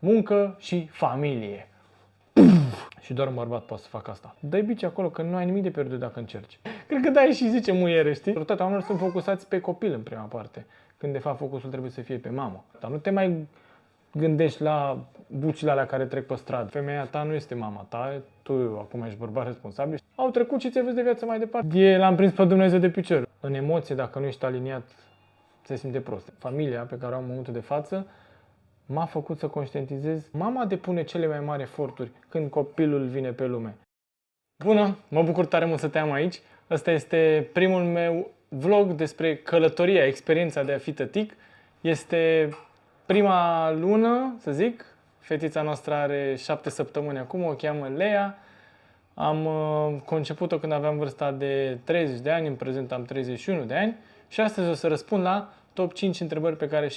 muncă și familie. Și doar un bărbat poate să facă asta. Dă-i bici acolo, că nu ai nimic de pierdut dacă încerci. Cred că da, și zice muiere, știi? Toate oamenilor sunt focusați pe copil în prima parte, când de fapt focusul trebuie să fie pe mamă. Dar nu te mai gândești la bucile alea care trec pe stradă. Femeia ta nu este mama ta, tu acum ești bărbat responsabil. Au trecut și ți-ai văzut de viață mai departe. L-am prins pe Dumnezeu de picior. În emoție, dacă nu ești aliniat, se simte prost. Familia pe care o am în momentul de față m-a făcut să conștientizez. Mama depune cele mai mari eforturi când copilul vine pe lume. Bună, mă bucur tare mult să te am aici. Ăsta este primul meu vlog despre călătoria, experiența de a fi tătic. Este prima lună, să zic. Fetița noastră are 7 săptămâni acum, o cheamă Lea. Am conceput-o când aveam vârsta de 30 de ani, în prezent am 31 de ani. Și astăzi o să răspund la top 5 întrebări pe care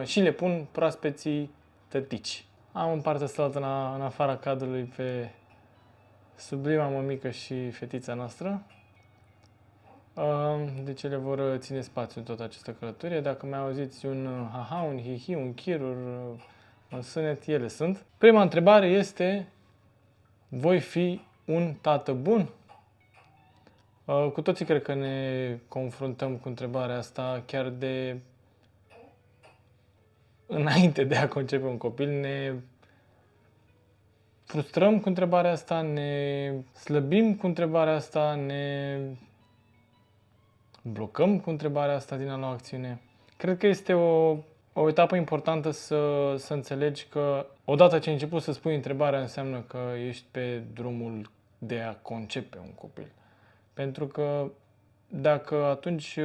și le pun proaspeții tătici. Am în partea stălată în afara cadrului pe sublima mămică și fetița noastră. Deci ele vor ține spațiu în toată această călătorie. Dacă mai auziți un ha-ha, un hi-hi, un chirur, un sunet, ele sunt. Prima întrebare este: voi fi un tată bun? Cu toții cred că ne confruntăm cu întrebarea asta chiar de înainte de a concepe un copil. Ne frustrăm cu întrebarea asta, ne slăbim cu întrebarea asta, ne blocăm cu întrebarea asta din a lua acțiune. Cred că este o etapă importantă să înțelegi că odată ce ai început să spui întrebarea, înseamnă că ești pe drumul de a concepe un copil. Pentru că dacă atunci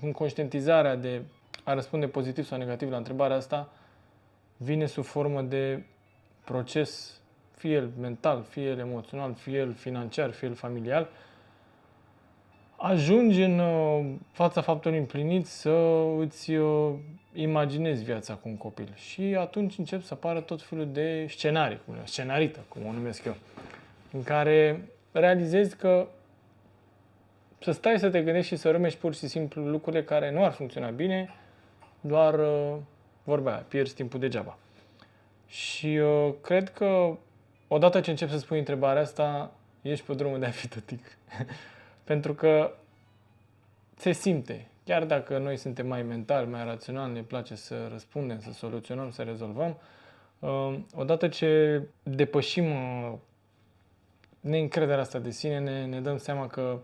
în conștientizarea de a răspunde pozitiv sau negativ la întrebarea asta vine sub formă de proces, fie el mental, fie el emoțional, fie el financiar, fie el familial, ajungi în fața faptului împlinit să îți imaginezi viața cu un copil. Și atunci încep să apară tot felul de scenarii, scenarită, cum o numesc eu, în care realizezi că să stai să te gândești și să urmești pur și simplu lucrurile care nu ar funcționa bine, doar vorba aia, pierzi timpul degeaba. Și cred că odată ce începi să spui întrebarea asta, ești pe drumul de a fi tătic. Pentru că se simte. Chiar dacă noi suntem mai mentali, mai raționali, ne place să răspundem, să soluționăm, să rezolvăm, odată ce depășim neîncrederea asta de sine, ne dăm seama că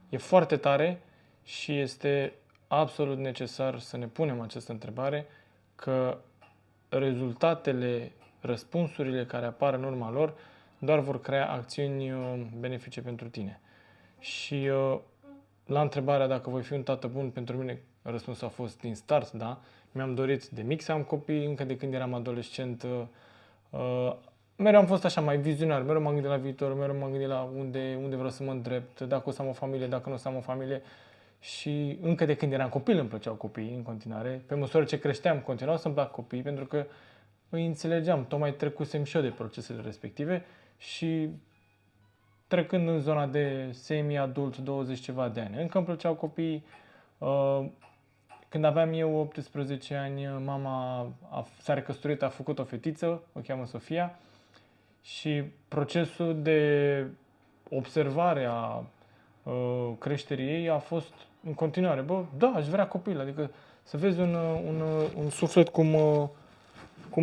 e foarte tare și este absolut necesar să ne punem această întrebare, că rezultatele, răspunsurile care apar în urma lor doar vor crea acțiuni benefice pentru tine. Și la întrebarea dacă voi fi un tată bun, pentru mine răspunsul a fost din start, da. Mi-am dorit de mic să am copii, încă de când eram adolescent. Mereu am fost așa mai vizionar, mereu m-am gândit la viitor, mereu m-am gândit la unde vreau să mă îndrept, dacă o să am o familie, dacă nu o să am o familie. Și încă de când eram copil îmi plăceau copiii în continuare. Pe măsură ce creșteam, continuau să-mi plac copiii, pentru că îi înțelegeam, tocmai trecusem și eu de procesele respective și trecând în zona de semi-adult, 20 ceva de ani. Încă îmi plăceau copiii. Când aveam eu 18 ani, mama s-a recăsătorit, a făcut o fetiță, o cheamă Sofia, și procesul de observare a creșterii ei a fost în continuare. Bă, da, aș vrea copil, adică să vezi un suflet cum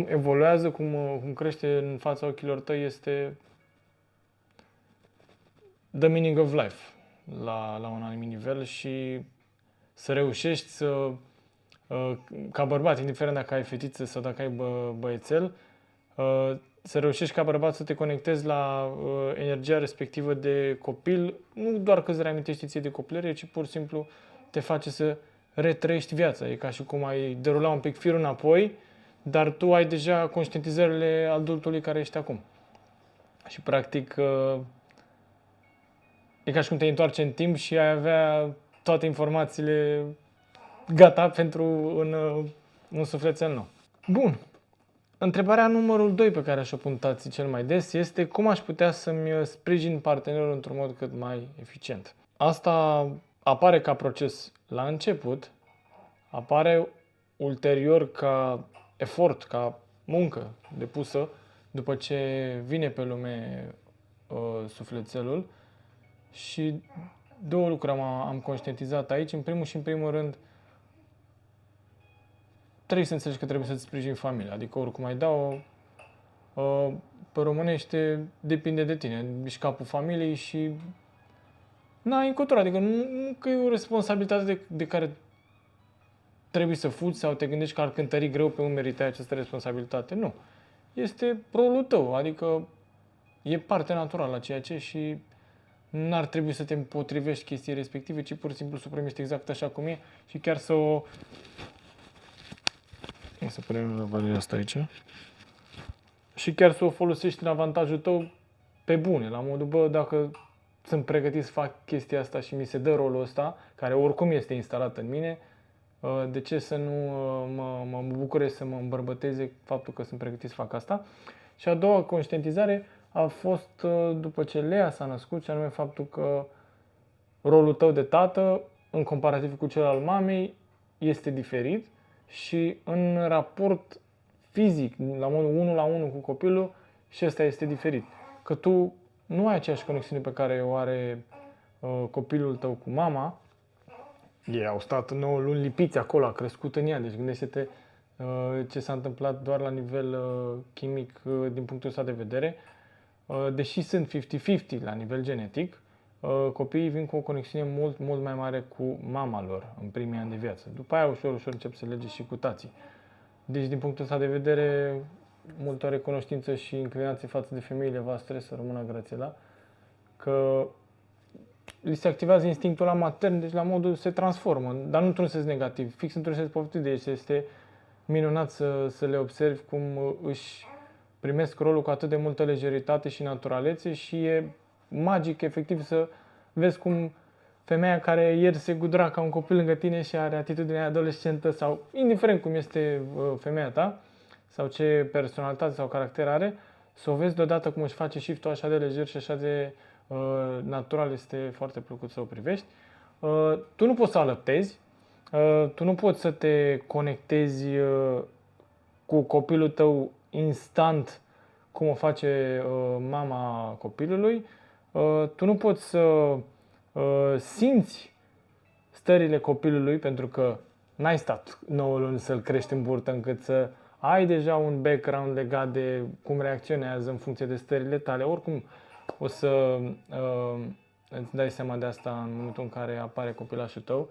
evoluează, cum crește în fața ochilor tăi, este the meaning of life la un anumit nivel. Și să reușești ca bărbat, indiferent dacă ai fetiță sau dacă ai băiețel, să reușești ca bărbat să te conectezi la energia respectivă de copil, nu doar că îți reamintești ție de copilărie, ci pur și simplu te face să retrăiești viața. E ca și cum ai derula un pic firul înapoi, dar tu ai deja conștientizările adultului care ești acum. Și practic e ca și cum te întoarce în timp și ai avea toate informațiile gata pentru un sufletel nou. Bun. Întrebarea numărul 2 pe care aș-o pun tații cel mai des este: cum aș putea să-mi sprijin partenerul într-un mod cât mai eficient? Asta apare ca proces la început, apare ulterior ca efort, ca muncă depusă după ce vine pe lume sufletelul. Și două lucruri am conștientizat aici. În primul și în primul rând, trebuie să înțelegi că trebuie să-ți sprijini familia. Adică oricum ai da-o, pe românește depinde de tine. Ești capul familiei și n-ai încotro. Adică nu că e o responsabilitate de care trebuie să fugi sau te gândești că ar cântări greu pe umerii tăi această responsabilitate. Nu. Este rolul tău. Adică e parte naturală a ceea ce și n-ar trebui să te împotrivești chestii respective, ci pur și simplu să o primești exact așa cum e și chiar să o... O să punem valoarea asta aici. Și chiar să o folosești în avantajul tău pe bune, la modul, bă, dacă sunt pregătit să fac chestia asta și mi se dă rolul ăsta, care oricum este instalat în mine, de ce să nu mă bucure, să mă îmbărbăteze faptul că sunt pregătit să fac asta. Și a doua conștientizare a fost după ce Lea s-a născut, și anume faptul că rolul tău de tată, în comparativ cu cel al mamei, este diferit și în raport fizic, la modul 1 la 1 cu copilul, și ăsta este diferit. Că tu nu ai aceeași conexiune pe care o are copilul tău cu mama. Ei au stat 9 luni lipiți acolo, a crescut în ea, deci gândește-te ce s-a întâmplat doar la nivel chimic din punctul ăsta de vedere. Deși sunt 50-50 la nivel genetic, copiii vin cu o conexiune mult mai mare cu mama lor în primii ani de viață. După aia ușor încep să lege și cu tații. Deci din punctul ăsta de vedere, multă recunoștință și inclinație față de femeile voastre, să rămână Grațiela, că li se activează instinctul la matern, deci la modul se transformă, dar nu într-un sens negativ, fix într-un sens pozitiv. Deci este minunat să le observi cum își primesc rolul cu atât de multă lejeritate și naturalețe și e magic efectiv să vezi cum femeia care ieri se gudura ca un copil lângă tine și are atitudinea adolescentă sau indiferent cum este femeia ta sau ce personalitate sau caracter are, să o vezi deodată cum își face shift-ul așa de lejer și așa de natural, este foarte plăcut să o privești. Tu nu poți să alăptezi, tu nu poți să te conectezi cu copilul tău instant cum o face mama copilului. Tu nu poți să simți stările copilului pentru că n-ai stat 9 luni să-l crești în burtă încât să ai deja un background legat de cum reacționează în funcție de stările tale. Oricum o să îți dai seama de asta în momentul în care apare copilașul tău.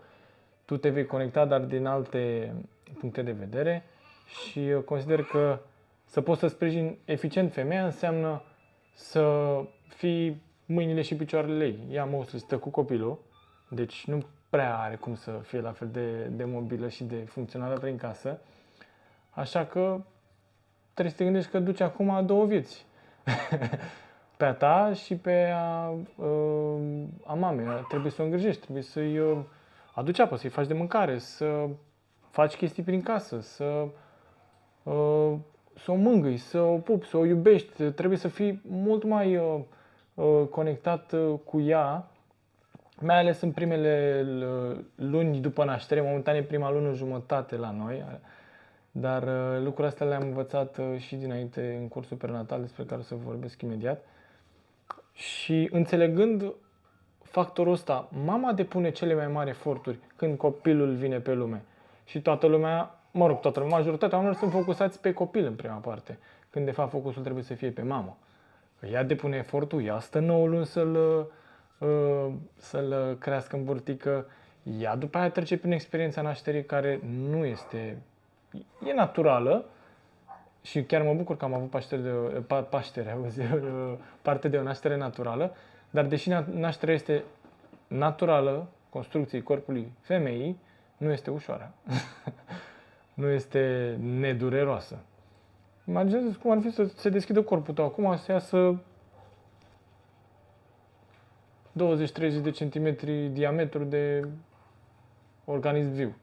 Tu te vei conecta, dar din alte puncte de vedere și eu consider că să poți să sprijini eficient femeia înseamnă să fii mâinile și picioarele ei. Ea mostly stă cu copilul, deci nu prea are cum să fie la fel de mobilă și de funcțională prin casă. Așa că trebuie să te gândești că duci acum două vieți. Pe a ta și pe a mamei. Trebuie să o îngrijești, trebuie să-i aduci apă, să-i faci de mâncare, să faci chestii prin casă, să o mângâi, să o pupi, să o iubești. Trebuie să fii mult mai conectat cu ea, mai ales în primele luni după naștere, momentan e prima lună jumătate la noi, dar lucrurile astea le-am învățat și dinainte în cursul prenatal, despre care o să vorbesc imediat. Și înțelegând factorul ăsta, mama depune cele mai mari eforturi când copilul vine pe lume. Și toată lumea, majoritatea oamenilor sunt focusați pe copil în prima parte, când de fapt focusul trebuie să fie pe mamă. Că ea depune efortul, ea stă 9 luni să-l crească în burtică, ea după aia trece prin experiența nașterii care nu este, e naturală și chiar mă bucur că am avut parte de o naștere naturală, dar deși nașterea este naturală, construcției corpului femeii, nu este ușoară. Nu este nedureroasă. Imaginează cum ar fi să se deschidă corpul tău acum, să iasă 20-30 de centimetri diametru de organism viu.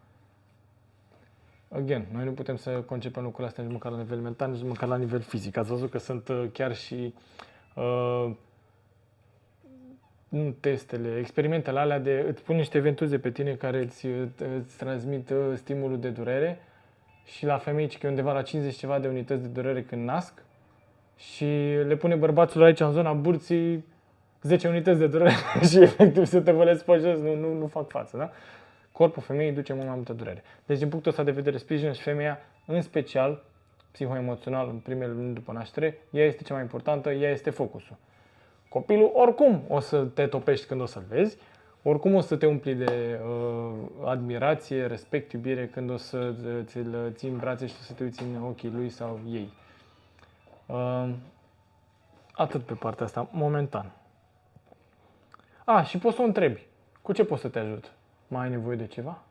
Again, noi nu putem să concepem lucrurile astea nici măcar la nivel mental, nici măcar la nivel fizic. Ați văzut că sunt chiar și testele, experimentele alea de îți pun niște ventuze pe tine care îți transmit stimulul de durere și la femei că e undeva la 50 ceva de unități de durere când nasc și le pune bărbaților aici în zona burții 10 unități de durere și efectiv se tăvălesc pe jos, nu fac față, da? Corpul femeii duce mult mai multă durere. Deci din punctul ăsta de vedere sprijină și femeia, în special psihoemoțional în primele luni după naștere, ea este cea mai importantă, ea este focusul. Copilul oricum o să te topești când o să-l vezi, oricum o să te umpli de admirație, respect, iubire când o să ți-l ții în brațe și o să te uiți în ochii lui sau ei. Atât pe partea asta, momentan. Și poți să o întrebi. Cu ce pot să te ajut? Mai ai nevoie de ceva?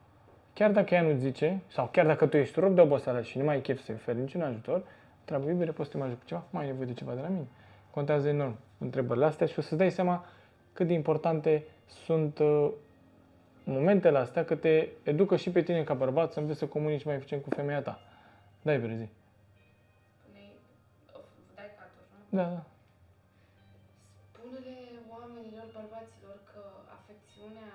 Chiar dacă ea nu zice, sau chiar dacă tu ești rob de oboseală și nu mai ai chef să-i oferi niciun ajutor, întreabă, iubire, poți să te mai ajut cu ceva? Mai ai nevoie de ceva de la mine? Contează enorm întrebările astea și o să-ți dai seama cât de importante sunt momentele astea, că te educă și pe tine ca bărbat să înveți să comunici mai eficient cu femeia ta. Da, iubire, zi. Dai catul, nu? Da. Spune-le oamenilor, bărbaților, că afecțiunea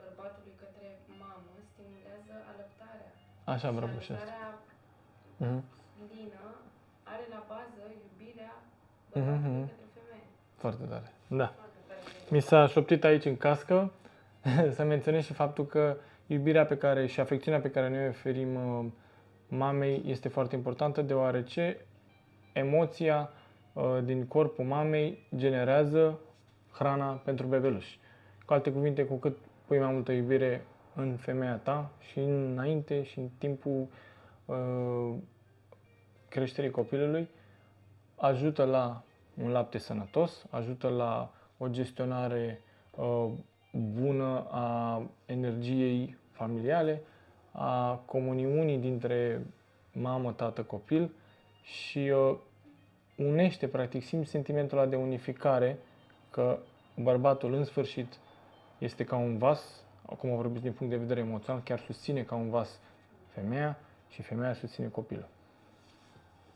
bărbatului către mamă stimulează alăptarea. Așa, bravo și asta. Alăptarea lină are la bază iubirea bărbatului către femeie. Foarte tare. Da. Mi s-a șoptit aici în cască să menționez și faptul că iubirea pe care și afecțiunea pe care noi o oferim mamei este foarte importantă, deoarece emoția din corpul mamei generează hrana pentru bebeluș. Cu alte cuvinte, cu cât pui mai multă iubire în femeia ta și înainte și în timpul creșterii copilului, ajută la un lapte sănătos, ajută la o gestionare bună a energiei familiale, a comuniunii dintre mamă, tată, copil și unește, practic, simți sentimentul ăla de unificare că bărbatul în sfârșit este ca un vas, acum vorbesc din punct de vedere emoțional, chiar susține ca un vas femeia și femeia susține copilul.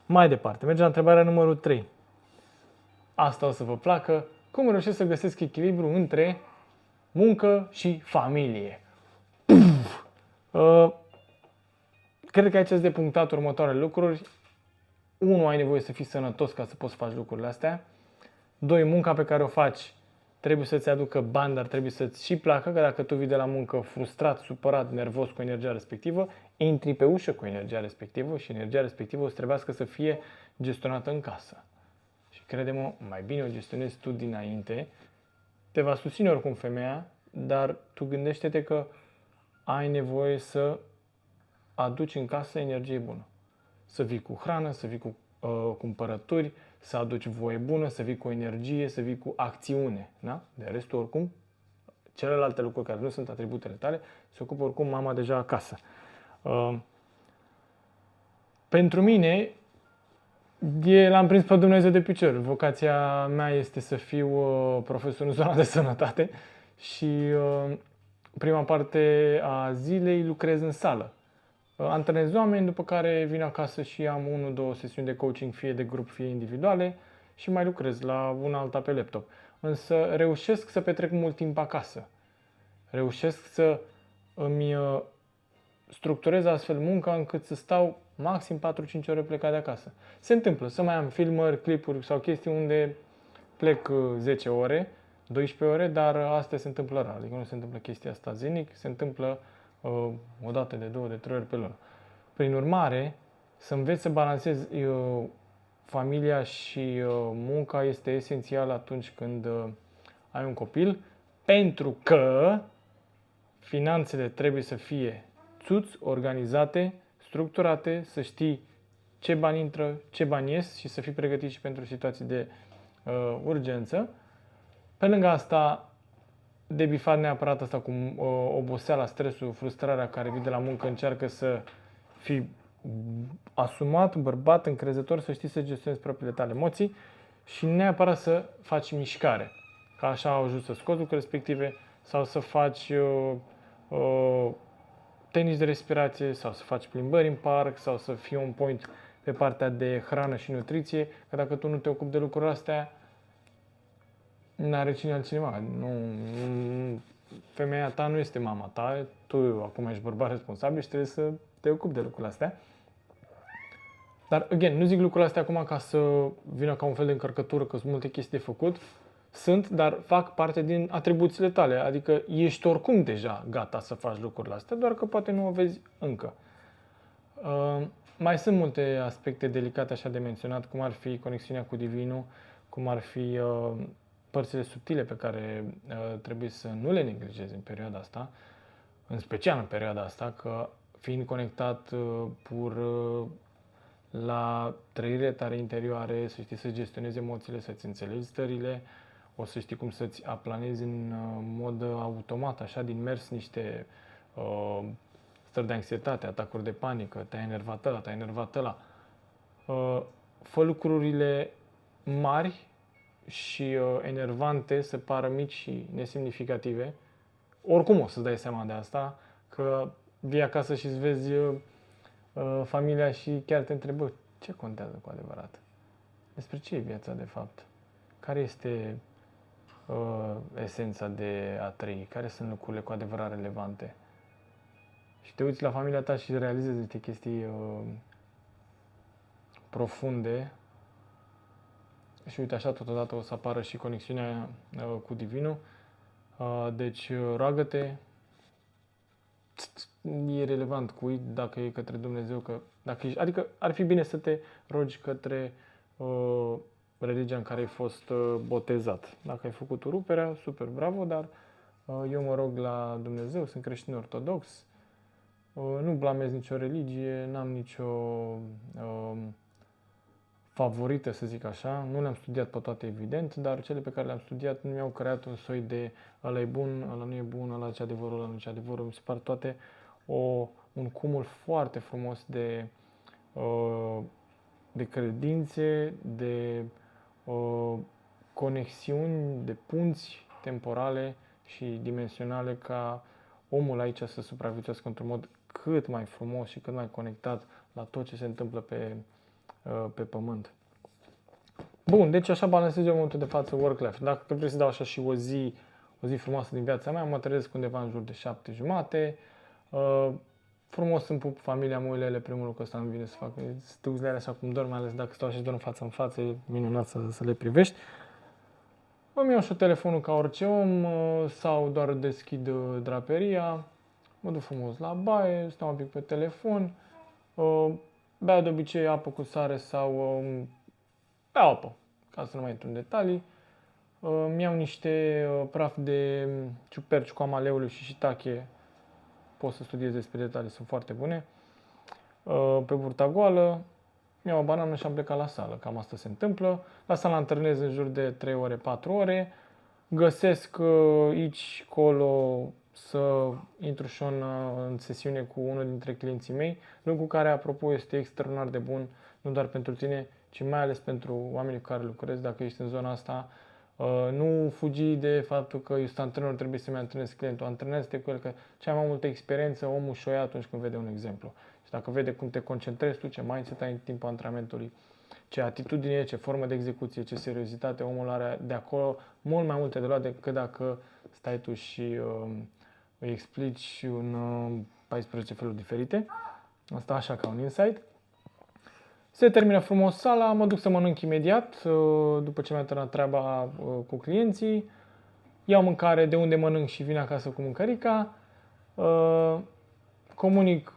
Mai departe, mergem la întrebarea numărul 3. Asta o să vă placă. Cum reușesc să găsesc echilibru între muncă și familie? Cred că aici ați de punctat următoarele lucruri. 1. Ai nevoie să fii sănătos ca să poți să faci lucrurile astea. 2. Munca pe care o faci trebuie să-ți aducă bani, dar trebuie să-ți și placă, că dacă tu vii de la muncă frustrat, supărat, nervos cu energia respectivă, intri pe ușă cu energia respectivă și energia respectivă o să trebuiască să fie gestionată în casă. Și crede-mă, mai bine o gestionezi tu dinainte, te va susține oricum femeia, dar tu gândește-te că ai nevoie să aduci în casă energie bună. Să vii cu hrană, să vii cu cumpărături, să aduci voie bună, să vii cu energie, să vii cu acțiune. Da? De restul, oricum, celelalte lucruri care nu sunt atributele tale, se ocupă oricum mama deja acasă. Pentru mine, l-am prins pe Dumnezeu de picior. Vocația mea este să fiu profesor în zona de sănătate și prima parte a zilei lucrez în sală. Antrenez oameni, după care vin acasă și am 1-2 sesiuni de coaching, fie de grup, fie individuale și mai lucrez la una alta pe laptop. Însă reușesc să petrec mult timp acasă. Reușesc să îmi structurez astfel munca încât să stau maxim 4-5 ore plecat de acasă. Se întâmplă să mai am filmări, clipuri sau chestii unde plec 10 ore, 12 ore, dar astea se întâmplă rar. Adică nu se întâmplă chestia asta zilnic, se întâmplă o dată de 2, de 3 ori pe lună. Prin urmare, să înveți să balancezi familia și munca este esențial atunci când ai un copil, pentru că finanțele trebuie să fie organizate, structurate, să știi ce bani intră, ce bani ies și să fii pregătit și pentru situații de urgență. Pe lângă asta, de bifat neapărat asta cu oboseala, stresul, frustrarea care vine de la muncă, încearcă să fii asumat, bărbat, încrezător, să știi să gestionezi propriile tale emoții și neapărat să faci mișcare. Ca așa au ajuns să scoți lucruri respective sau să faci tenis de respirație sau să faci plimbări în parc sau să fii on point pe partea de hrană și nutriție, că dacă tu nu te ocupi de lucrurile astea, n-are cine altcineva. Femeia ta nu este mama ta, tu acum ești bărbat responsabil și trebuie să te ocupi de lucrurile astea. Dar, again, nu zic lucrurile astea acum ca să vină ca un fel de încărcătură, că sunt multe chestii de făcut. Sunt, dar fac parte din atribuțiile tale. Adică ești oricum deja gata să faci lucrurile astea, doar că poate nu o vezi încă. Mai sunt multe aspecte delicate așa de menționat, cum ar fi conexiunea cu Divinul, cum ar fi părțile subtile pe care trebuie să nu le neglijezi în perioada asta, în special în perioada asta, că fiind conectat pur la trăirile tale interioare, să știi să gestionezi emoțiile, să-ți înțelegi stările, o să știi cum să-ți aplanezi în mod automat, așa, din mers niște stări de anxietate, atacuri de panică, te-ai enervat ăla, te-ai enervat ăla. Fă lucrurile mari și enervante să pară mici și nesemnificative. Oricum o să-ți dai seama de asta, că vii acasă și îți vezi familia și chiar te întrebă ce contează cu adevărat? Despre ce e viața de fapt? Care este esența de a trăi? Care sunt lucrurile cu adevărat relevante? Și te uiți la familia ta și realizezi niște chestii profunde. Și uite așa, totodată o să apară și conexiunea cu Divinul. Deci roagă-te. E relevant cui, dacă e către Dumnezeu, că dacă ești, adică ar fi bine să te rogi către religia în care ai fost botezat. Dacă ai făcut ruperea, super, bravo, dar eu mă rog la Dumnezeu, sunt creștin ortodox, nu blamez nicio religie, n-am nicio favorită, să zic așa. Nu le-am studiat pe toate, evident, dar cele pe care le-am studiat nu mi-au creat un soi de ăla e bun, ăla nu e bun, ăla ce adevărul, ăla nu ce adevărul. Mi se par toate un cumul foarte frumos de credințe, de conexiuni, de punți temporale și dimensionale ca omul aici să supraviețuiască într-un mod cât mai frumos și cât mai conectat la tot ce se întâmplă pe pământ. Bun, deci așa balansez eu în momentul de față work-life. Dacă vrei să dau așa și o zi frumoasă din viața mea, mă trezesc undeva în jur de 7:30. Frumos îmi pup familia, mă uilele, primul lucru ăsta îmi vine să fac. Stau zilele așa cum dorm, mai ales dacă stau și dorm față în față, e minunat să le privești. Îmi iau și telefonul ca orice om sau doar deschid draperia, mă duc frumos la baie, stau un pic pe telefon, beau de obicei apă cu sare sau beau apă, ca să nu mai intru în detalii. Îmi iau niște praf de ciuperci cu amaleului și shiitake, pot să studiez despre detalii, sunt foarte bune. Pe burta goală, mi-au o banană și am plecat la sală, cam asta se întâmplă. La sală antrenez în jur de 3 ore, 4 ore. Găsesc aici, colo, să intru și în sesiune cu unul dintre clienții mei, lucru care, apropo, este extraordinar de bun, nu doar pentru tine, ci mai ales pentru oamenii cu care lucrez, dacă ești în zona asta. Nu fugi de faptul că eu sunt antrenor, trebuie să-mi antrenez clientul. Antrenează-te cu el, că cea mai multă experiență omul și-o ia atunci când vede un exemplu. Și dacă vede cum te concentrezi tu, ce mindset ai în timpul antrenamentului, ce atitudine, ce formă de execuție, ce seriozitate, omul are de acolo mult mai multe de luat decât dacă stai tu și îi explici în 14 feluri diferite. Asta așa ca un insight. Se termină frumos sala, mă duc să mănânc imediat, după ce mi-am terminat treaba cu clienții. Iau mâncare de unde mănânc și vin acasă cu mâncărica. Comunic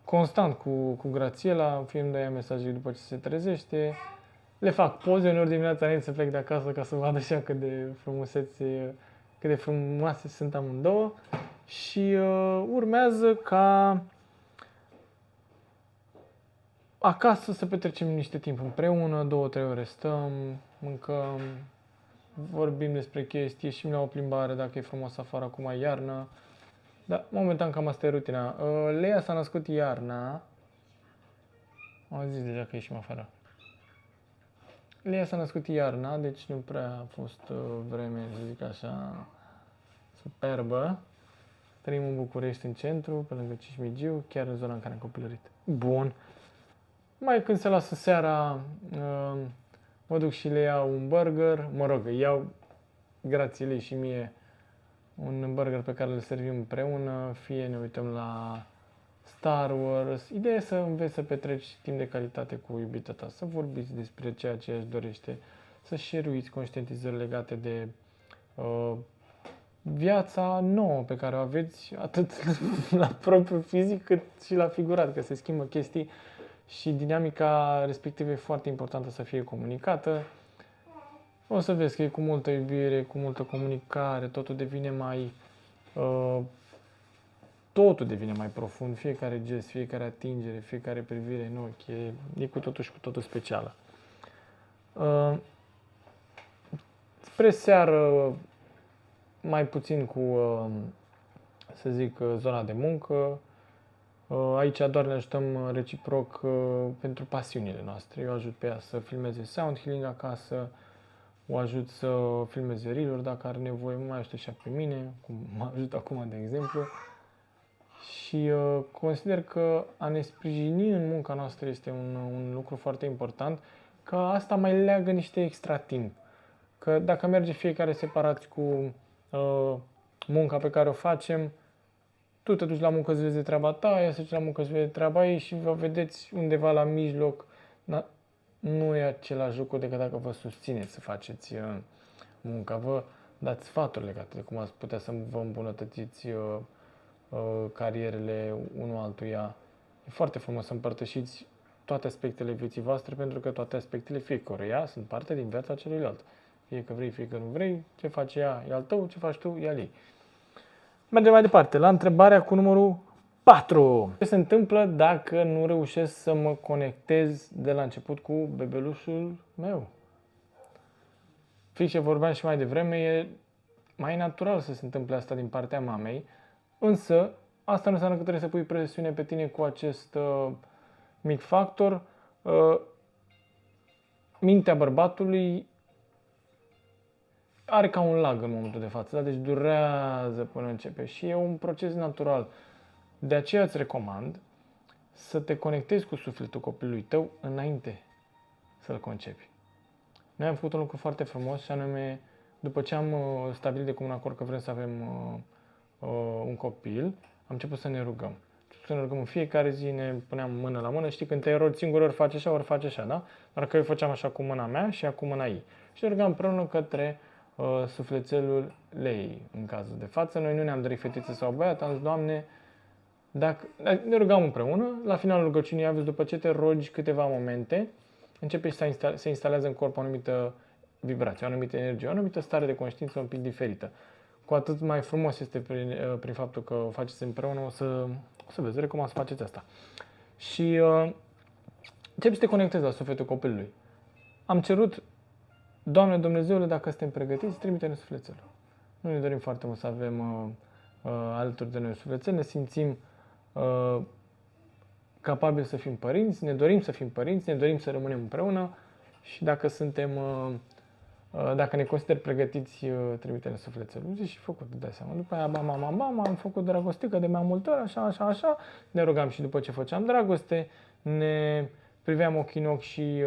constant cu Grațiela, fie îmi dă ea mesaje după ce se trezește. Le fac poze, uneori dimineața înainte să plec de acasă ca să vadă așa cât de frumoase sunt amândouă. Și urmează ca acasă să petrecem niște timp împreună, 2-3 ore stăm, mâncăm, vorbim despre chestii, ieșim la o plimbare dacă e frumos afară, acum e iarnă. Dar momentan cam asta e rutina. Leia s-a născut iarna. Am zis deja că ieșim afară. Leia s-a născut iarna, deci nu prea a fost vreme, să zic așa, superbă. Trăim în București, în centru, pe lângă Cismigiu, chiar în zona în care am copilărit. Bun. Mai când se lasă seara, mă duc și le iau un burger. Mă rog, iau Grațielei și mie un burger pe care îl servim împreună, fie ne uităm la Star Wars. Ideea e să înveți să petreci timp de calitate cu iubita ta, să vorbiți despre ceea ce își dorește, să share-uiți conștientizări legate de viața nouă pe care o aveți, atât la propriu fizic cât și la figurat, că se schimbă chestii și dinamica respectivă e foarte importantă să fie comunicată. O să vezi că e cu multă iubire, cu multă comunicare, totul devine mai profund, fiecare gest, fiecare atingere, fiecare privire în ochi, e cu totul și cu totul specială. Spre seară, mai puțin cu, să zic, zona de muncă. Aici doar ne ajutăm reciproc pentru pasiunile noastre. Eu ajut pe ea să filmeze sound healing acasă, o ajut să filmeze reel-uri dacă are nevoie, mă mai ajută și pe mine, cum mă ajut acum, de exemplu. Și consider că a ne sprijini în munca noastră este un lucru foarte important, că asta mai leagă niște extra timp. Că dacă merge fiecare separați cu munca pe care o facem, tu te duci la muncă, îți vezi de treaba ta, ea se duce la muncă, îți vede de treaba ei și vă vedeți undeva la mijloc. Nu e același lucru decât dacă vă susțineți să faceți munca. Vă dați sfaturi legate de cum ați putea să vă îmbunătățiți carierele unul altuia. E foarte frumos să împărtășiți toate aspectele vieții voastre, pentru că toate aspectele fiecăruia sunt parte din viața celuilalt. Fie că vrei, fie că nu vrei, ce face ea e al tău, ce faci tu e al ei. Mergem mai departe, la întrebarea cu numărul 4. Ce se întâmplă dacă nu reușesc să mă conectez de la început cu bebelușul meu? Fix ce vorbeam și mai devreme, e mai natural să se întâmple asta din partea mamei, însă asta nu înseamnă că trebuie să pui presiune pe tine cu acest mic factor. Mintea bărbatului are ca un lag în momentul de față, da? Deci durează până începe și e un proces natural. De aceea îți recomand să te conectezi cu sufletul copilului tău înainte să-l concepi. Noi am făcut un lucru foarte frumos și anume, după ce am stabilit de comun acord că vrem să avem un copil, am început să ne rugăm. Să ne rugăm în fiecare zi, ne puneam mână la mână. Știi, când te rogi singur, ori face așa, ori face așa, da? Doar că eu făceam așa cu mâna mea și acum mâna ei. Și ne rugam împreună către sufletelul ei, în cazul de față. Noi nu ne-am dorit fetiță sau băiat, am zis, Doamne, dacă ne rugam împreună, la finalul rugăciunii aveți, după ce te rogi câteva momente, începe și se instalează în corp o anumită vibrație, o anumită energie, o anumită stare de conștiință un pic diferită. Cu atât mai frumos este prin faptul că o faceți împreună, o să vezi, recomand să faceți asta. Și începi să te conectezi la sufletul copilului. Am cerut, Doamne Dumnezeule, dacă suntem pregătiți, trimite-ne sufletelul. Nu ne dorim foarte mult să avem alături de noi sufletel, ne simțim capabili să fim părinți, ne dorim să fim părinți, ne dorim să rămânem împreună și dacă ne consider pregătiți, trimite-ne sufletelul. Zici și făcut, dai seama. După aia, bam, am făcut dragostică de mai multe ori, așa. Ne rugam și după ce făceam dragoste, ne priveam ochii în ochi și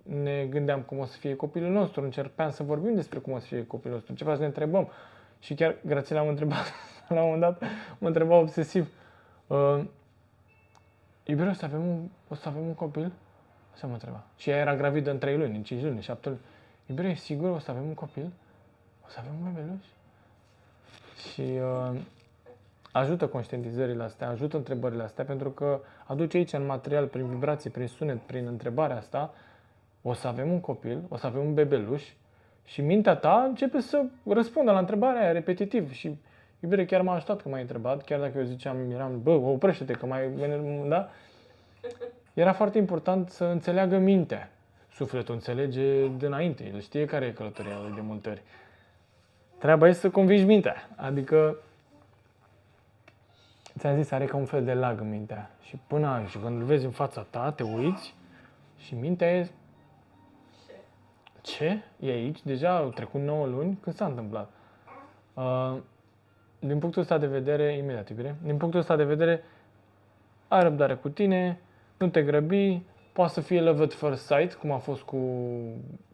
ne gândeam cum o să fie copilul nostru. Încercam să vorbim despre cum o să fie copilul nostru. Ce faci? Ne întrebăm. Și chiar Grațiela am întrebat, la un moment dat, mă întreba obsesiv. Iubire, o să avem un copil? Așa mă întreba. Și ea era gravidă în 3 luni, în 5 luni, în 7 luni. Iubire, e sigur o să avem un copil? O să avem un bebeluș? Și ajută conștientizările astea, ajută întrebările astea, pentru că aduce aici în material, prin vibrație, prin sunet, prin întrebarea asta, o să avem un copil, o să avem un bebeluș și mintea ta începe să răspundă la întrebarea aia repetitiv. Și iubire, chiar m-a ajutat că m-ai întrebat, chiar dacă eu ziceam, eram, oprește-te că mai, da? Era foarte important să înțeleagă mintea. Sufletul înțelege dinainte, el știe care e călătoria lui de multe ori. Treaba e să convingi mintea, adică ți-am zis, are ca un fel de lag în mintea. Și până și când îl vezi în fața ta, te uiți și mintea e... Ce? E aici? Deja au trecut 9 luni? Când s-a întâmplat? Din punctul ăsta de vedere, imediat, iubire, din punctul ăsta de vedere, ai răbdare cu tine, nu te grăbi, poate să fie love at first sight, cum a fost cu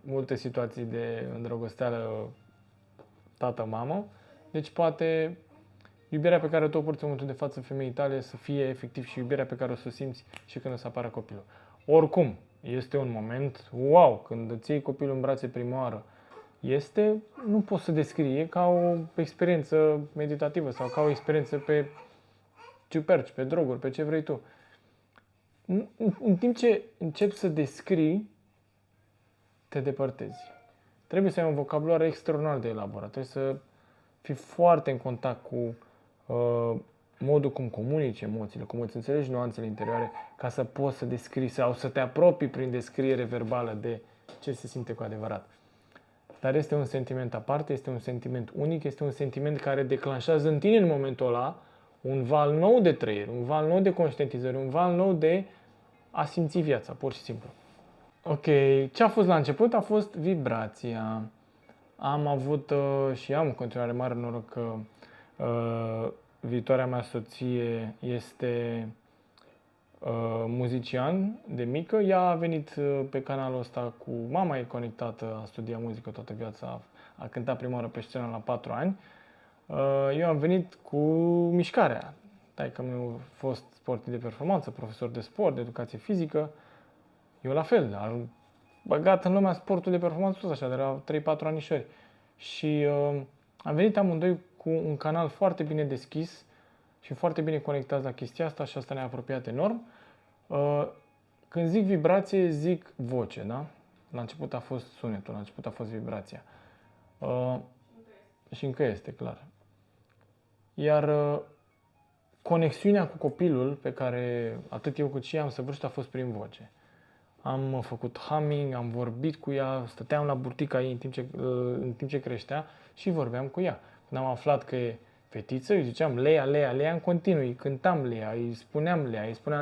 multe situații de îndrăgosteală tată-mamă. Deci poate iubirea pe care tu o porți în momentul de față femeii tale să fie efectiv și iubirea pe care o să o simți și când o să apară copilul. Oricum, este un moment wow, când îți iei copilul în brațe prima oară. Nu pot să descrie, e ca o experiență meditativă sau ca o experiență pe ciuperci, pe droguri, pe ce vrei tu. În timp ce începi să descrii, te depărtezi. Trebuie să ai un vocabular extraordinar de elaborat. Trebuie să fii foarte în contact cu modul cum comunici emoțiile, cum îți înțelegi nuanțele interioare, ca să poți să descrii sau să te apropii prin descriere verbală de ce se simte cu adevărat. Dar este un sentiment aparte, este un sentiment unic, este un sentiment care declanșează în tine în momentul ăla un val nou de trăire, un val nou de conștientizare, un val nou de a simți viața, pur și simplu. Ok, ce a fost la început a fost vibrația. Am avut și am în continuare mare noroc că viitoarea mea soție este muzician de mică. Ea a venit pe canalul ăsta cu mama, e conectată, a studiat muzică toată viața, a cântat prima oară pe scenă la 4 ani. Eu am venit cu mișcarea. Taică-miu a fost sportiv de performanță, profesor de sport, de educație fizică. Eu la fel, am băgat în lumea sportului de performanță tot așa, de la 3-4 anișori. Și am venit amândoi cu un canal foarte bine deschis și foarte bine conectați la chestia asta și asta ne-a apropiat enorm. Când zic vibrație, zic voce, da? La început a fost sunetul, la început a fost vibrația. Și încă este, clar. Iar conexiunea cu copilul, pe care atât eu cât și ea am săvârșit, a fost prin voce. Am făcut humming, am vorbit cu ea, stăteam la burtica ei în timp ce creștea și vorbeam cu ea. Când am aflat că e fetiță, îi ziceam Lea, Lea, Lea în continuu, îi cântam Lea, îi spuneam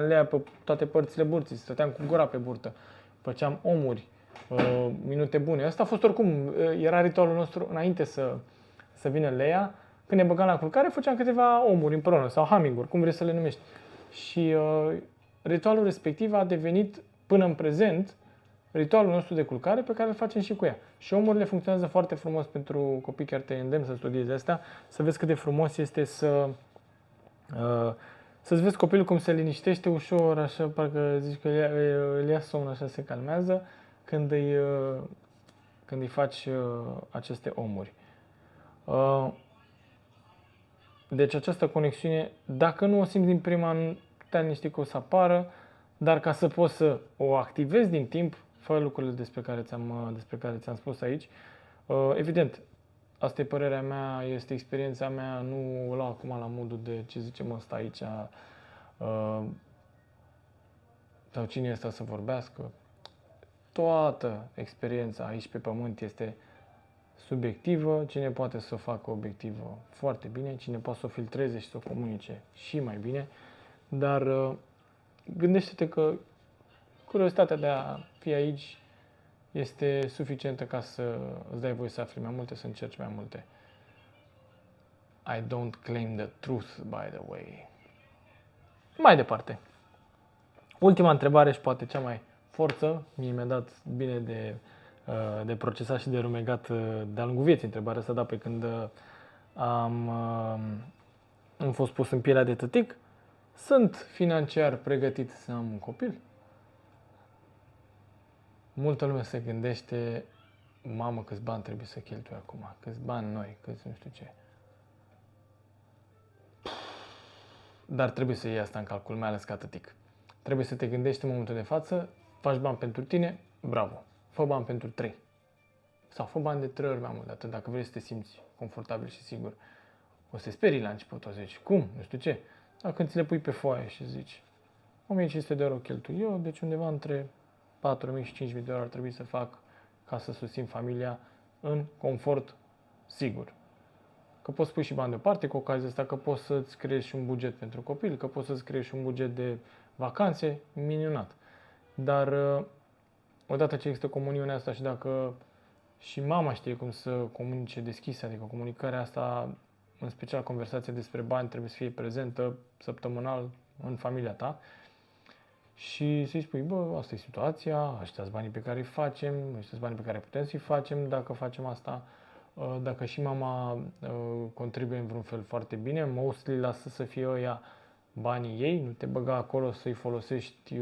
Lea pe toate părțile burții, stăteam cu gura pe burtă, făceam omuri, minute bune. Asta a fost oricum, era ritualul nostru înainte să vină Lea. Când ne băgam la culcare, făceam câteva omuri împreună sau humming-uri, cum vrei să le numești. Și ritualul respectiv a devenit până în prezent ritualul nostru de culcare pe care îl facem și cu ea. Și omurile funcționează foarte frumos pentru copii, chiar te îndemn să studiezi asta, să vezi cât de frumos este să-ți vezi copilul cum se liniștește ușor, așa, parcă zici că îl ia somn, așa se calmează, când îi faci aceste omuri. Deci această conexiune, dacă nu o simți din prima, nu te liniști că o să apară, dar ca să poți să o activezi din timp, fă lucrurile despre care ți-am spus aici. Evident, asta e părerea mea, este experiența mea, nu o luau acum la modul de ce zicem ăsta aici, sau cine este să vorbească. Toată experiența aici pe pământ este subiectivă, cine poate să o facă obiectivă foarte bine, cine poate să o filtreze și să o comunice și mai bine, dar gândește-te că curiozitatea de a fi aici este suficientă ca să îți dai voie să afli mai multe, să încerci mai multe. I don't claim the truth, by the way. Mai departe. Ultima întrebare și poate cea mai forță, mie mi-a dat bine de procesat și de rumegat de-a lungul vieții întrebarea asta, dar pe când am fost pus în pielea de tătic, sunt financiar pregătit să am un copil? Multă lume se gândește, mamă, câți bani trebuie să cheltui acum, câți bani noi, câți nu știu ce. Dar trebuie să iei asta în calcul, mai ales ca tătic. Trebuie să te gândești în momentul de față, faci bani pentru tine, bravo. Fă bani pentru 3. Sau fă bani de 3 ori mai mult de atât, dacă vrei să te simți confortabil și sigur. O să te sperii la început, o să zici, cum, nu știu ce. Dar când ți le pui pe foaie și zici, 1500 de euro cheltui eu, deci undeva între 4.000 și 5.000 de euro ar trebui să fac ca să susțin familia în confort sigur. Că poți pui și bani deoparte cu ocazia asta, că poți să-ți creezi și un buget pentru copil, că poți să-ți creezi și un buget de vacanțe, minunat. Dar odată ce există comuniunea asta și dacă și mama știe cum să comunice deschis, adică comunicarea asta, în special conversația despre bani, trebuie să fie prezentă săptămânal în familia ta și să-i spui, bă, asta e situația, ăștia sunt banii pe care îi facem, ăștia sunt banii pe care putem să-i facem dacă facem asta. Dacă și mama contribuie în vreun fel foarte bine, mostly lasă să fie ăia banii ei, nu te băga acolo să-i folosești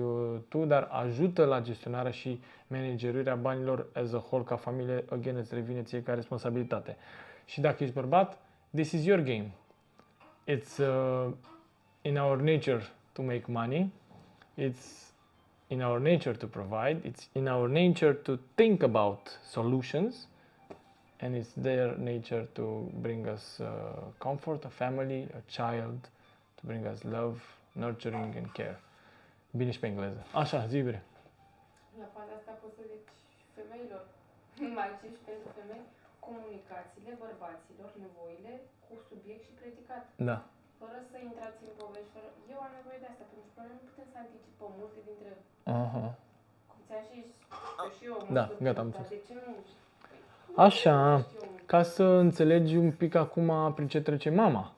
tu, dar ajută la gestionarea și managerirea banilor as a whole ca familie, again îți revine ție ca responsabilitate. Și dacă ești bărbat, this is your game. It's in our nature to make money. It's in our nature to provide. It's in our nature to think about solutions. And it's their nature to bring us comfort, a family, a child, to bring us love, nurturing and care. Bine și pe engleză. Așa, zi, bre. La partea asta poți să zici femeilor, mai zici pentru femei, comunicațiile bărbaților, nevoile cu subiect și predicat. Da. Fără să intrați în povești, fără... Eu am nevoie de asta, pentru că noi nu putem să anticipăm multe dintre... Aha. Cum ți-am și eu, Da, mă gata, am dar înțeles. de ce nu? Așa, ca să înțelegi un pic acum prin ce trece mama.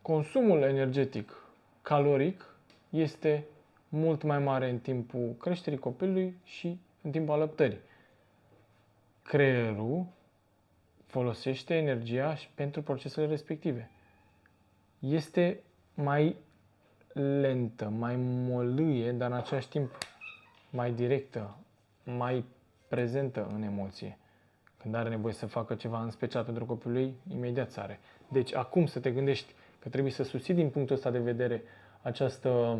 Consumul energetic caloric este mult mai mare în timpul creșterii copilului și în timpul alăptării. Creierul folosește energia și pentru procesele respective. Este mai lentă, mai molâie, dar în același timp mai directă, mai prezentă în emoție. Când are nevoie să facă ceva în special pentru copilul ei, imediat sare. Deci acum să te gândești că trebuie să susții din punctul ăsta de vedere această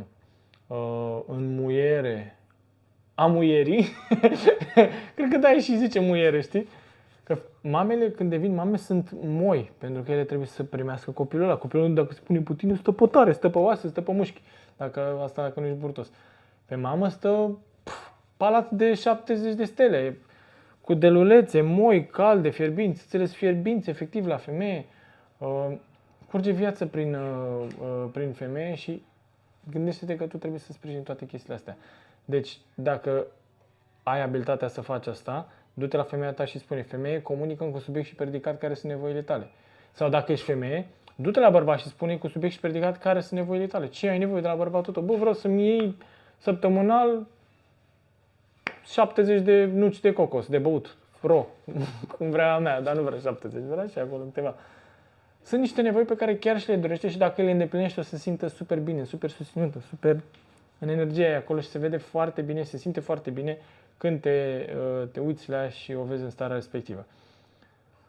înmuiere a muierii. Cred că da, și zice muiere, știi? Că mamele, când devin mame, sunt moi, pentru că ele trebuie să primească copilul ăla. Copilul, dacă se pune puțin, stă pe tare, stă pe oase, stă pe mușchi. Dacă nu ești burtos. Pe mamă stă palat de 70 de stele, cu delulețe, moi, calde, fierbinți, țățele fierbinți, efectiv, la femeie. Curge viață prin femeie și gândește-te că tu trebuie să sprijini toate chestiile astea. Deci, dacă ai abilitatea să faci asta, du-te la femeia ta și spune: femeie, comunică cu subiect și predicat care sunt nevoile tale. Sau dacă ești femeie, du-te la bărbat și spune cu subiect și predicat care sunt nevoile tale. Ce ai nevoie de la bărbatul tău? Bă, vreau să-mi iei săptămânal 70 de nuci de cocos, de băut, ro, cum vrea a mea, dar nu vrea 70, vrea și acolo câteva. Sunt niște nevoi pe care chiar și le dorește și dacă le îndeplinește o să se simtă super bine, super susținută, super în energia aia acolo și se vede foarte bine, se simte foarte bine când te uiți la ea și o vezi în starea respectivă.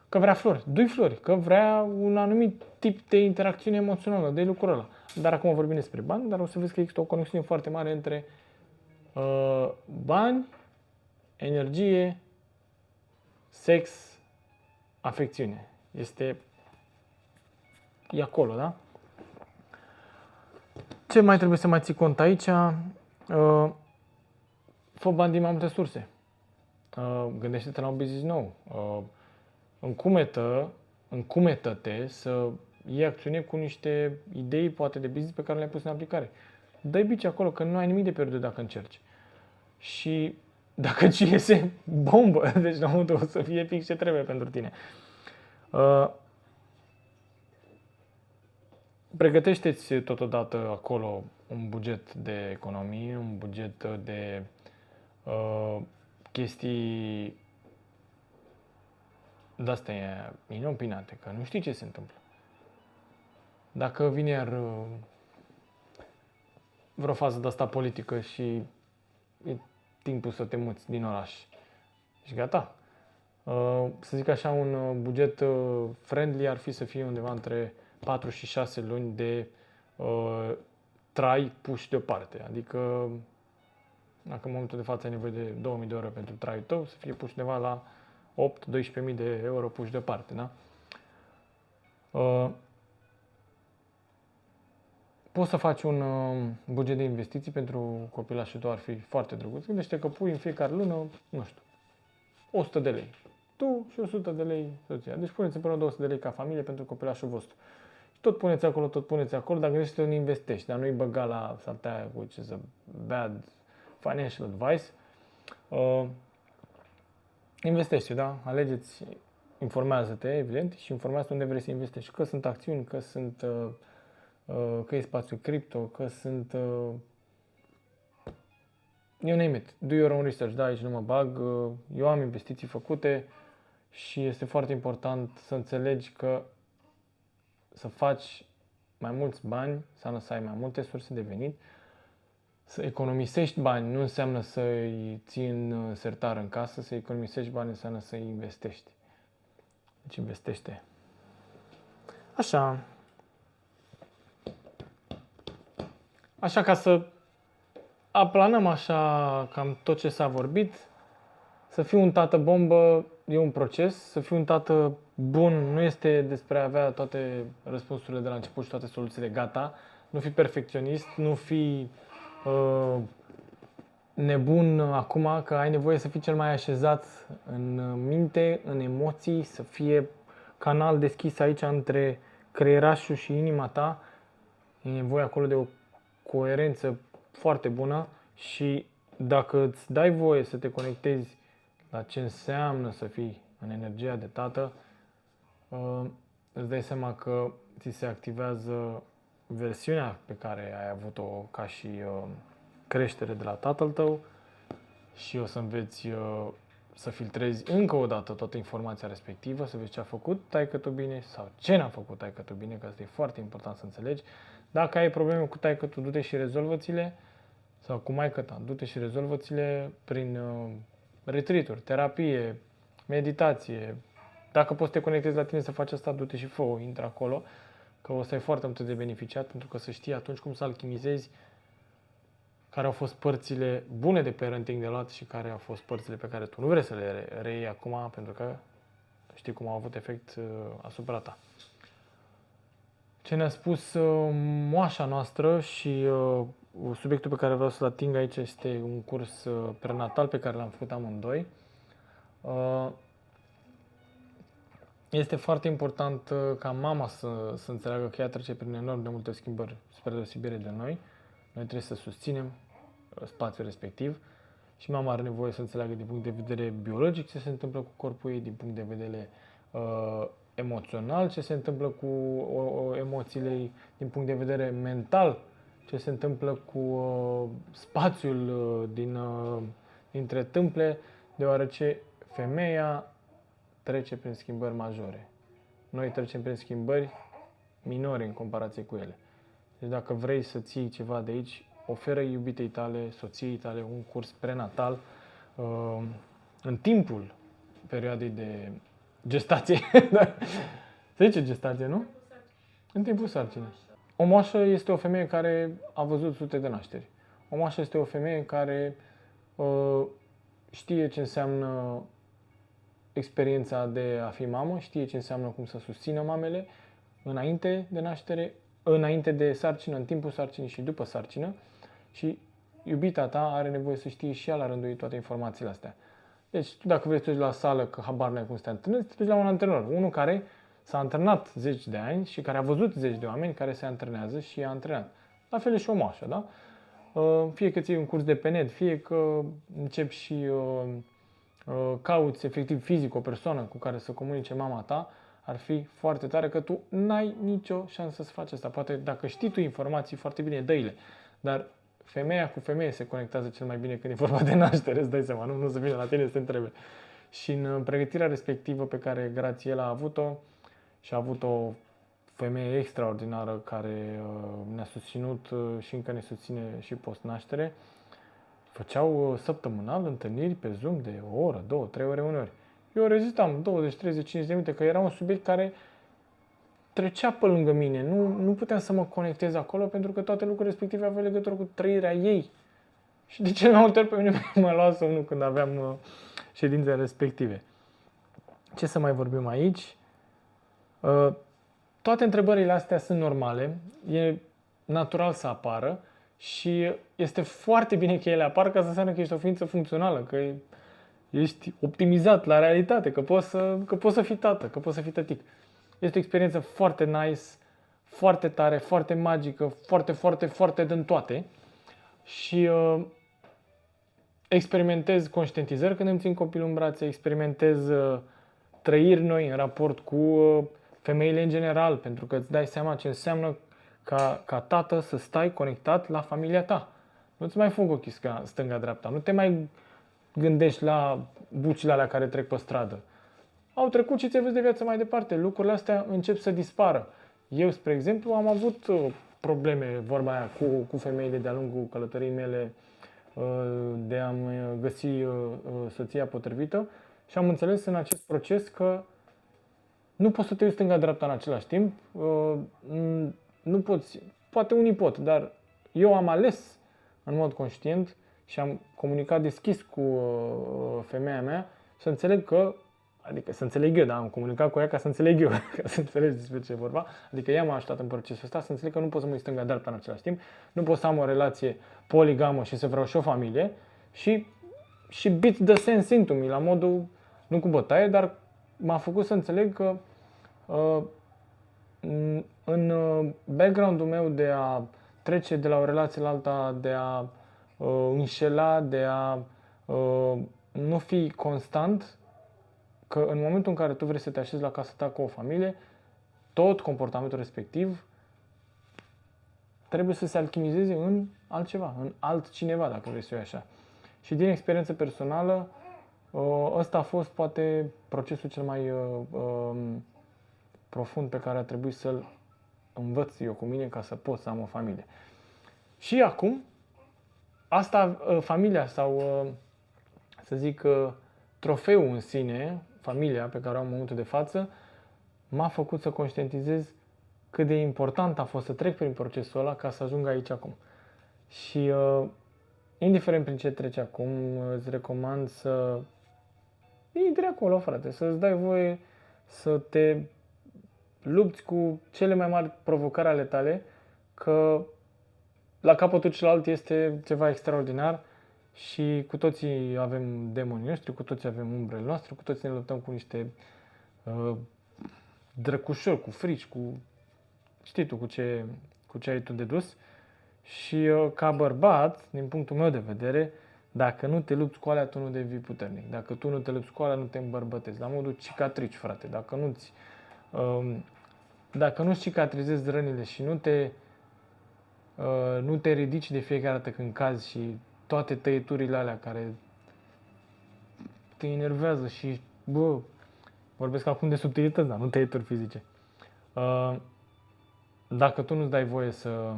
Că vrea flori, du-i flori, că vrea un anumit tip de interacțiune emoțională, de lucrul ăla. Dar acum vorbim despre bani, dar o să vezi că există o conexiune foarte mare între bani, energie, sex, afecțiune. E acolo, da? Ce mai trebuie să mai ții cont aici? Fă bani din mai multe surse. Gândește-te la un business nou. Încumetă-te să iei acțiune cu niște idei, poate, de business pe care le-ai pus în aplicare. Dă-i bici acolo, că nu ai nimic de pierdut dacă încerci. Și dacă ci iese, bombă. Deci la modul o să fie fix ce trebuie pentru tine. Pregătește-ți totodată acolo un buget de economie, un buget de chestii de-astea inopinate, că nu știi ce se întâmplă. Dacă vine iar vreo fază de asta politică și e timpul să te muți din oraș și gata. Să zic așa, un buget friendly ar fi să fie undeva între 4 și 6 luni de trai puși deoparte. Adică, dacă în momentul de față ai nevoie de 2000 de euro pentru traiul tău, să fie puși undeva la 8-12.000 de euro puși deoparte. Da? Poți să faci un buget de investiții pentru copilașul tău, ar fi foarte drăguț. Gândește că pui în fiecare lună, nu știu, 100 de lei. Tu și 100 de lei soția. Deci puneți împreună 200 de lei ca familie pentru copilașul vostru. Tot puneți acolo, dar gândește-te unde investești, dar nu-i băga la saltea, which is a bad financial advice. Investește, da? Alegeți, informează-te, evident, și informează unde vrei să investești. Că sunt acțiuni, că e spațiu cripto, că sunt you name it, do your own research, da, aici nu mă bag, eu am investiții făcute și este foarte important să înțelegi că să faci mai mulți bani, înseamnă să ai mai multe surse de venit, să economisești bani nu înseamnă să-i ții în sertar în casă, să economisești bani înseamnă să-i investești. Deci investește. Așa. Așa, ca să aplanăm așa cam tot ce s-a vorbit, să fii un tată bombă e un proces, să fii un tată bun nu este despre a avea toate răspunsurile de la început și toate soluțiile gata, nu fi perfecționist, nu fi nebun acum că ai nevoie să fii cel mai așezat în minte, în emoții, să fie canal deschis aici între creierașul și inima ta. E nevoie acolo de o coerență foarte bună și dacă îți dai voie să te conectezi la ce înseamnă să fii în energia de tată, îți dai seama că ți se activează versiunea pe care ai avut-o ca și creștere de la tatăl tău și o să înveți să filtrezi încă o dată toată informația respectivă, să vezi ce a făcut taică-tu bine sau ce n-a făcut taică-tu bine, că asta e foarte important să înțelegi. Dacă ai probleme cu taică-tu, du-te și rezolvă-ți-le, sau cu maică-ta, du-te și rezolvă-ți-le prin retreat-uri, terapie, meditație. Dacă poți să te conectezi la tine să faci asta, du-te și fă-o, intră acolo, că o să ai foarte multe de beneficiat, pentru că să știi atunci cum să alchimizezi care au fost părțile bune de parenting de luat și care au fost părțile pe care tu nu vrei să le reiei acum, pentru că știi cum au avut efect asupra ta. Ce ne-a spus moașa noastră și subiectul pe care vreau să-l ating aici este un curs prenatal pe care l-am făcut amândoi. Este foarte important ca mama să înțeleagă că ea trece prin enorm de multe schimbări spre deosebire de noi. Noi trebuie să susținem spațiul respectiv și mama are nevoie să înțeleagă din punct de vedere biologic ce se întâmplă cu corpul ei, din punct de vedere emoțional ce se întâmplă cu emoțiile ei, din punct de vedere mental ce se întâmplă cu spațiul dintre tâmple, deoarece femeia trece prin schimbări majore. Noi trecem prin schimbări minore în comparație cu ele. Deci dacă vrei să ții ceva de aici, oferă iubitei tale, soției tale un curs prenatal în timpul perioadei de gestație. Se zice gestație, nu? În timpul sarcinii. O moașă este o femeie care a văzut sute de nașteri. O moașă este o femeie care știe ce înseamnă experiența de a fi mamă, știe ce înseamnă cum să susțină mamele înainte de naștere, înainte de sarcină, în timpul sarcinii și după sarcină și iubita ta are nevoie să știe și ea la rândul ei toate informațiile astea. Deci tu dacă vrei să te duci la sală că habar n-ai cum să te antrenezi, te duci la un antrenor, unul care s-a antrenat zeci de ani și care a văzut zeci de oameni care se antrenează și i-a antrenat. La fel și o moașă, da? Fie că ții un curs de PNED, fie că începi și cauți efectiv fizic o persoană cu care să comunice mama ta, ar fi foarte tare că tu n-ai nicio șansă să faci asta. Poate dacă știi tu informații foarte bine, dă-i-le. Dar femeia cu femeie se conectează cel mai bine când e vorba de naștere, îți dai seama, nu să vină la tine să te întrebe. Și în pregătirea respectivă pe care Grațiela a avut-o și a avut o femeie extraordinară care ne-a susținut și încă ne susține și post-naștere, făceau săptămânal întâlniri pe Zoom de o oră, 2, 3 ore uneori. Eu rezistam 20, 30, 50 de minute, că era un subiect care trecea pe lângă mine. Nu puteam să mă conectez acolo pentru că toate lucrurile respective aveau legătură cu trăirea ei. Și de cele mai multe ori pe mine mă lua somnul când aveam ședințele respective. Ce să mai vorbim aici? Toate întrebările astea sunt normale, e natural să apară și este foarte bine că ele apar ca să înseamnă că ești o ființă funcțională, că ești optimizat la realitate, că poți să fii tată, că poți să fii tătic. Este o experiență foarte nice, foarte tare, foarte magică, foarte, foarte, foarte din toate și experimentez conștientizări când îmi țin copilul în brațe, experimentez trăiri noi în raport cu femeile în general, pentru că îți dai seama ce înseamnă ca tată să stai conectat la familia ta. Nu-ți mai fug ochii stânga-dreapta. Nu te mai gândești la bucile alea care trec pe stradă. Au trecut și ți-ai văzut de viață mai departe. Lucrurile astea încep să dispară. Eu, spre exemplu, am avut probleme, vorba aia, cu femeile de-a lungul călătoriei mele de a-mi găsi soția potrivită și am înțeles în acest proces că nu poți să te uiți stânga-dreapta în același timp. Nu poți, poate unii pot, dar eu am ales în mod conștient și am comunicat deschis cu femeia mea să înțeleg că, adică să înțeleg eu, dar am comunicat cu ea ca să înțeleg eu, ca să înțelegi despre ce e vorba. Adică ea m-a ajutat în procesul ăsta să înțeleg că nu pot să mă uit stânga-dreapta în același timp, nu pot să am o relație poligamă și să vreau și o familie și beat the sense into me, la modul, nu cu bătaie, dar m-a făcut să înțeleg că în background-ul meu de a trece de la o relație la alta, de a înșela, de a nu fi constant, că în momentul în care tu vrei să te așezi la casa ta cu o familie, tot comportamentul respectiv trebuie să se alchimizeze în altceva, în altcineva, dacă vrei să o iei așa. Și din experiență personală, ăsta a fost poate procesul cel mai profund pe care a trebuit să-l învăț eu cu mine ca să pot să am o familie. Și acum, asta, familia sau, să zic, trofeul în sine, familia pe care o am în momentul de față, m-a făcut să conștientizez cât de important a fost să trec prin procesul ăla ca să ajung aici acum. Și indiferent prin ce treci acum, îți recomand să intri acolo, frate, să-ți dai voie să te lupți cu cele mai mari provocări ale tale, că la capătul celălalt este ceva extraordinar și cu toții avem demonii noștri, cu toții avem umbrele noastre, cu toții ne luptăm cu niște drăcușori, cu frici, cu știi tu cu ce ai tu de dus. Și ca bărbat, din punctul meu de vedere, dacă nu te lupți cu alea, tu nu devii puternic. Dacă tu nu te lupți cu alea, nu te îmbărbătezi. La modul cicatrici, frate. Dacă nu cicatrizezi rănile și nu te ridici de fiecare dată când cazi și toate tăieturile alea care te enervează și, vorbesc acum de subtilități, dar nu tăieturi fizice. Dacă tu nu-ți dai voie să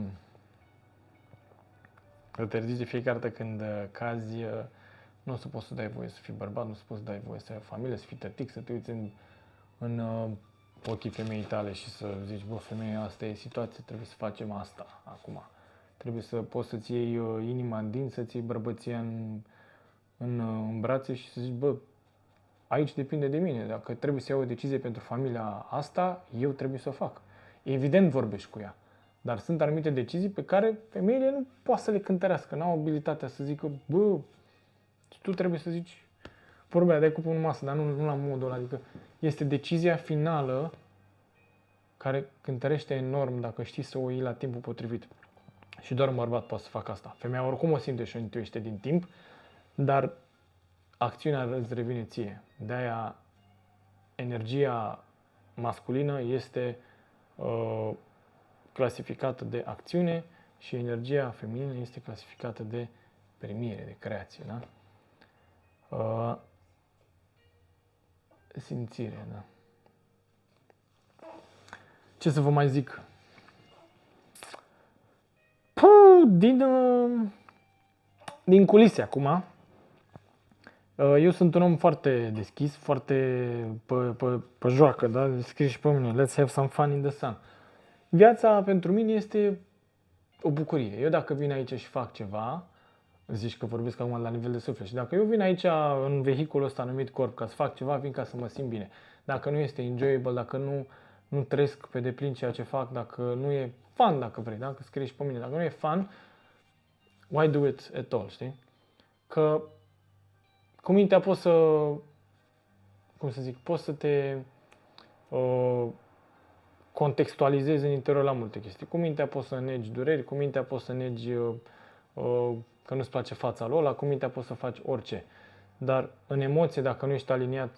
te ridici de fiecare dată când cazi, nu o să poți să dai voie să fii bărbat, nu o să poți să dai voie să ai o familie, să fii tătic, să te uiți în ochii femeii tale și să zici, femeie, asta e situația, trebuie să facem asta acum. Trebuie să poți să-ți iei inima în dinți, să-ți iei bărbăția în brațe și să zici, aici depinde de mine. Dacă trebuie să iau o decizie pentru familia asta, eu trebuie să o fac. Evident vorbești cu ea, dar sunt anumite decizii pe care femeile nu poate să le cântărească, n-au abilitatea să zică, tu trebuie să zici vorbea, dai cupul în masă, dar nu la modul ăla, adică este decizia finală care cântărește enorm dacă știi să o iei la timpul potrivit. Și doar un bărbat poate să facă asta. Femeia oricum o simte și o intuiește din timp, dar acțiunea îți revine ție. De-aia energia masculină este clasificată de acțiune și energia feminină este clasificată de primire, de creație. Da? Simțire, da. Ce să vă mai zic? Din culise acum. Eu sunt un om foarte deschis, foarte pe joacă, da? Scrie și pe mine, let's have some fun in the sun. Viața pentru mine este o bucurie. Eu dacă vin aici și fac ceva, zici că vorbesc acum la nivel de suflet, și dacă eu vin aici în vehiculul ăsta numit corp ca să fac ceva, vin ca să mă simt bine. Dacă nu este enjoyable, dacă nu trăiesc pe deplin ceea ce fac, dacă nu e fun, dacă vrei, dacă scrii și pe mine, dacă nu e fun, why do it at all, știi? Că cu mintea poți să te contextualizezi în interior la multe chestii. Cu mintea poți să negi dureri, cu mintea poți să negi că nu-ți place fața lui ăla, cu mintea poți să faci orice. Dar în emoție, dacă nu ești aliniat,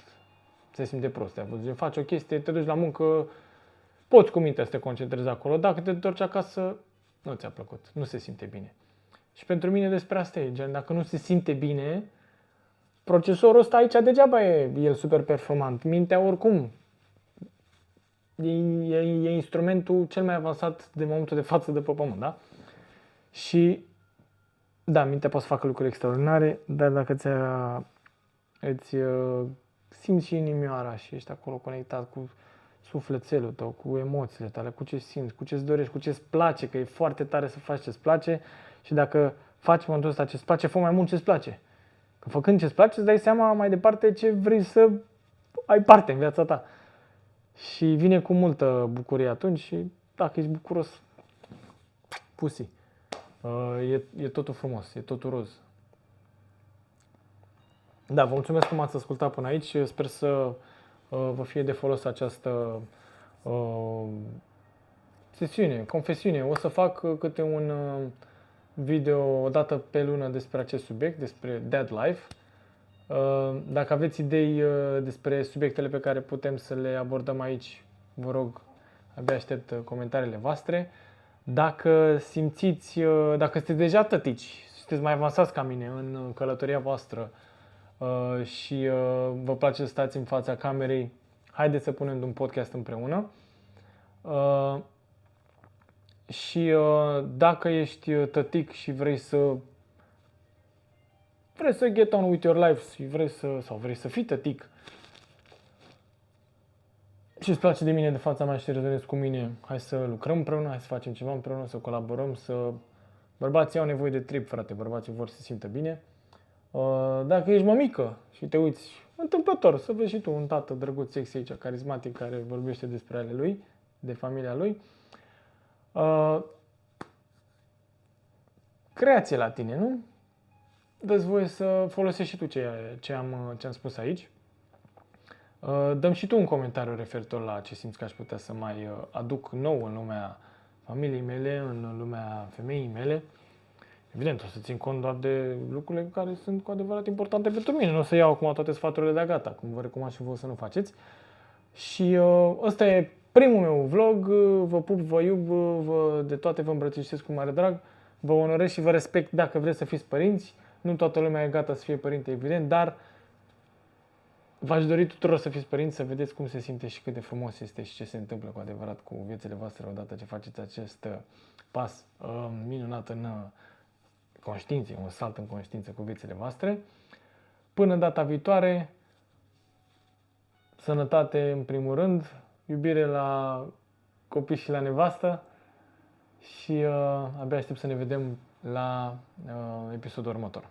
se simte prost. Faci o chestie, te duci la muncă, poți cu mintea să te concentrezi acolo. Dacă te întorci acasă, nu ți-a plăcut, nu se simte bine. Și pentru mine despre asta e, gen, dacă nu se simte bine, procesorul ăsta aici degeaba e el super performant. Mintea oricum e instrumentul cel mai avansat de momentul de față de pe pământ, da? Și da, mintea poate să facă lucruri extraordinare, dar dacă îți simți și inimioara și ești acolo conectat cu sufletelul tău, cu emoțiile tale, cu ce simți, cu ce-ți dorești, cu ce-ți place, că e foarte tare să faci ce-ți place și dacă faci momentul ăsta ce-ți place, fă mai mult ce-ți place. Că făcând ce-ți place, îți dai seama mai departe ce vrei să ai parte în viața ta. Și vine cu multă bucurie atunci și dacă ești bucuros, pusi. E totul frumos, e totul roz. Da, vă mulțumesc că m-ați ascultat până aici. Sper să vă fie de folos această sesiune, confesiune. O să fac câte un video o dată pe lună despre acest subiect, despre Dead Life. Dacă aveți idei despre subiectele pe care putem să le abordăm aici, vă rog, abia aștept comentariile voastre. Dacă simțiți, dacă sunteți deja tătici, sunteți mai avansați ca mine în călătoria voastră și vă place să stați în fața camerei, haideți să punem un podcast împreună. Și dacă ești tătic și vrei să get on with your life și vrei să fii tătic și îți place de mine de fața mea și te rezonezi cu mine, hai să lucrăm împreună, hai să facem ceva împreună, să colaborăm, Bărbații au nevoie de trip, frate, bărbații vor să se simtă bine. Dacă ești mămică și te uiți întâmplător să vezi și tu un tată drăguț, sexy aici, carismatic, care vorbește despre ale lui, de familia lui, creație la tine, nu? Dă-ți voie să folosești și tu ce am spus aici. Dă-mi și tu un comentariu referitor la ce simți că aș putea să mai aduc nou în lumea familiei mele, în lumea femeii mele. Evident, o să țin cont doar de lucrurile care sunt cu adevărat importante pentru mine. Nu o să iau acum toate sfaturile de gata, cum vă recomand și voi să nu faceți. Și ăsta e primul meu vlog. Vă pup, vă iub, de toate vă îmbrățișez cu mare drag. Vă onorez și vă respect dacă vreți să fiți părinți. Nu toată lumea e gata să fie părinte, evident, dar v-aș dori tuturor să fiți părinți, să vedeți cum se simte și cât de frumos este și ce se întâmplă cu adevărat cu viețile voastre odată ce faceți acest pas minunat în conștiință, un salt în conștiință cu viețile voastre. Până data viitoare, sănătate în primul rând, iubire la copii și la nevastă și abia aștept să ne vedem la episodul următor.